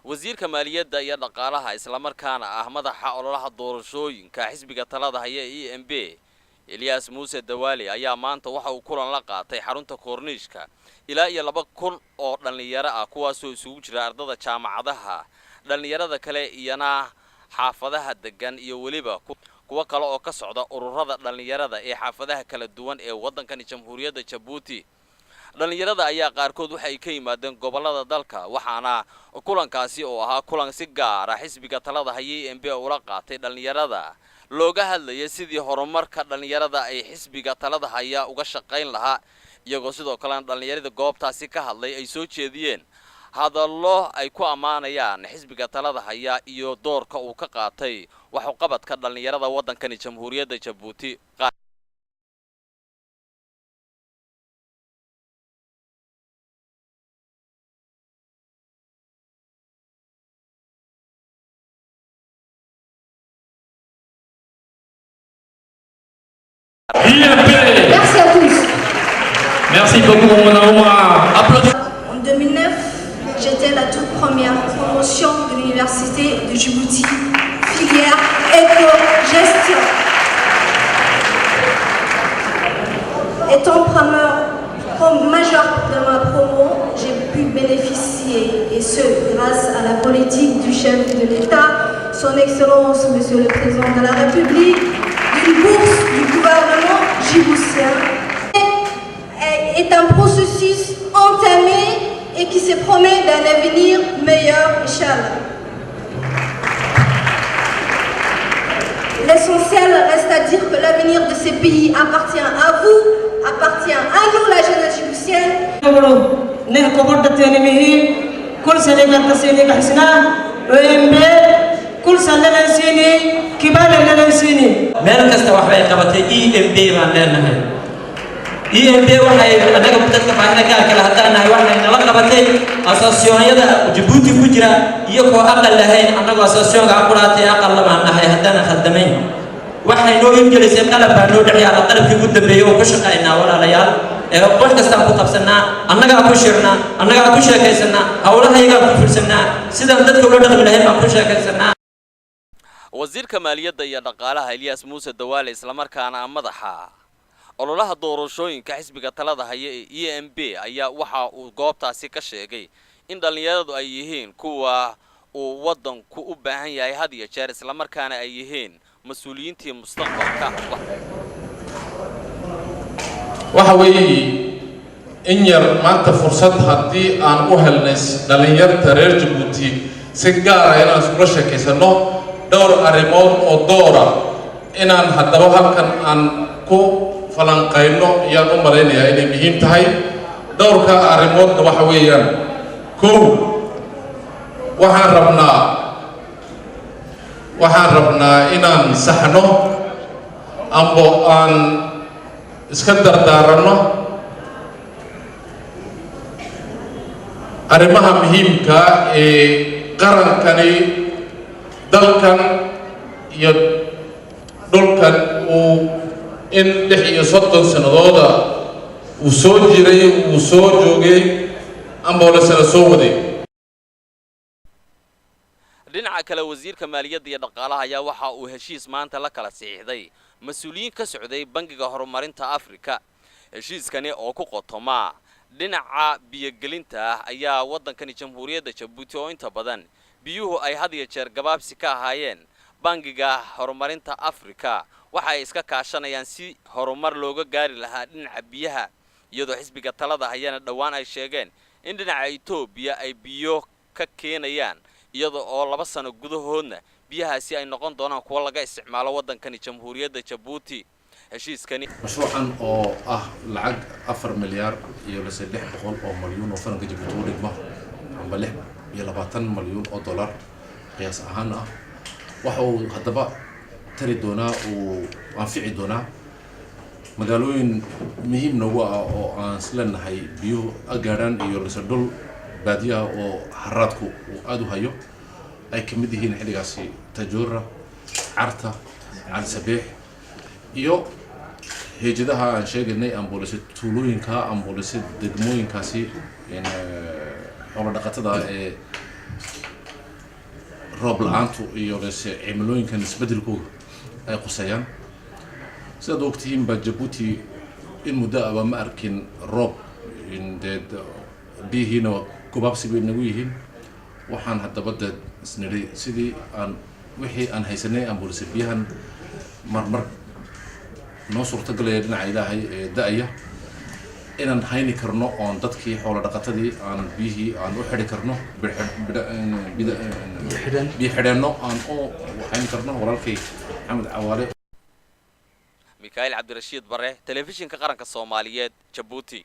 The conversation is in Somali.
wasiirka maaliyadda iyo dhaqaalaha isla markaana ah madaxa ololaha doorashooyinka xisbiga talada haya EMB Elias Muuse Dawaali ayaa maanta waxa uu kulan la qaatay xarunta Cornishka ilaa iyo 2,000 oo dhalinyaro ah kuwaas oo isugu jira ardada jaamacadaha dhalinyarada kale iyana xaafadaha degan iyo waliba kuwa kale oo ka socda ururada dhalinyarada ee xaafadaha kala duwan ee wadankan Jamhuuriyadda Djibouti dhalinyarada ayaa qaarkood waxay ka yimaadeen gobolada dalka waxaana kulankaasi oo ahaa kulan si gaar ah xisbiga talada haya EMB oo la qaatay dhalinyarada looga hadlayay sidii horumarka dhalinyarada ay xisbiga talada haya uga shaqayn lahaa iyagoo sidoo kale dhalinyarada goobtaasi ka hadlay ay soo jeediyeen hadallo ay ku amaanayaan xisbiga talada haya iyo doorka uu ka qaatay wax u qabadka dhalinyarada wadankan Jamhuuriyadda Djibouti Merci à tous. Merci beaucoup, mon amour. Applaudissements. En 2009, j'étais la toute première promotion de l'université de Djibouti, filière éco-gestion. Étant major de ma promo, j'ai pu bénéficier, et ce, grâce à la politique du chef de l'État, son Excellence, Monsieur le Président de la République, d'une bourse du gouvernement djiboutien. Est un processus entamé et qui se promet d'un avenir meilleur, Inch'Allah. L'essentiel reste à dire que l'avenir de ces pays appartient à vous, appartient à nous, la jeunesse djiboutienne. كل سنة نسيني كبار لنا نسيني. مالك استوحى قبتي EMB ما لنا EMB وحي أنا قبضت كفانا كلا حتى أنا وحي نلا قبتي أساسيون يدا جيبوتي كجرا يكو أقل لهين أنا أساسيون عقاراتي أقل ما أنا هدنا خدمين وحي نو يمجلس يقلب بانو دعي على طرف يقود بيو كشقينا ولا ليال قلت استنبط قبسنا أنا أبشرنا أنا أبشر كيسنا أولا هيجا بفرسنا سيدا ندك ولا دخل لهين أبشر كيسنا wasiirka maaliyadda iyo dhaqaalaha Elias Muuse Dawaali isla markaana madaxa ololaha doorashooyinka xisbiga talada haya ee EMB ayaa waxa uu goobtaasi ka sheegay in dhalinyaradu ay yihiin kuwa uu wadanku u baahan yahay had iyo jeer isla markaana ay yihiin mas'uuliyiintii mustaqbalka waxa weeyii in yar maanta fursad haddii aan u helnay dhalinyarta reer Djibouti si gaar ah inaan isula sheekaysano دور أريمون أو دورة إن أن هدوا هالكن أن كو فلان قينو يا أمرين يا إني مهم تهاي دور كأريمون دوحويا كو وحن ربنا إن أن سحنو أمبو أن إسكندر دارنو أريمها مهم كا قرن كني dalkan iyo dhulkan uu in 60 sanadooda uu soo jiray uu soo joogay ama la soo waday dhinaca kale wasiirka maaliyadda iyo dhaqaalaha ayaa waxa uu heshiis maanta la kala saxiixday mas'uuliyiin ka socday bangiga horumarinta Afrika heshiiskani oo ku qotoma dhinaca biyagelinta ayaa wadankan Jamhuuriyadda Djibouti oo inta badan biyuhu ay had iyo jeer gabaabsi ka ahaayeen bangiga horumarinta Afrika waxa ay iska kaashanayaan si horumar looga gaari lahaa dhinaca biyaha iyadoo xisbiga talada hayana dhawaan ay sheegeen in dhinaca Itoobiya ay biyo ka keenayaan iyadoo oo 2 sano gudahoodna biyahaasi ay noqon doonaan kuwa laga isticmaalo wadankan Jamhuuriyadda Djibouti heshiiskani mashruucan oo ah lacag 4 milyan iyo 300 oo milyan oo franka Djibouti u dhigma amba 20 milyan oo dollar qiyaas ahaan ah waxa uu hadaba tari doonaa oo anfici doonaa magaalooyin muhiim noogu ah oo aan isleenahay biyo agaaraan iyo dhul baadiyaha oo haraadku uu aad u hayo ay ka mid yihiin xilligaasi Tajoora Carta Al-Sabeex iyo heejadaha aan sheegnay ambulance tuulooyinka ambulance degmooyinkaasi in xoolo dhaqatada ee roob la-aantu iyo lese cimilooyinkan isbedelkooda ay qusayaan sidaad ogtihiin baa Djibouti in muddo aba ma arkin roob indeed biyihiina kubaabsi bay nagu yihiin waxaan haddaba dad isnidhi sidii aan wixii aan haysanay aan bulsho biyahan marmar noo suurtagalaya dhinaca ilaahay ee da'aya inaan hayni karno oon dadkii xoolo dhaqatadii aan biyihii aan u xidhi karno biyo xidheenno aan u hayni karno walaalkay maxamed cawaale Mikael Cabdirashiid Bare telefishinka qaranka Soomaaliyeed Djibouti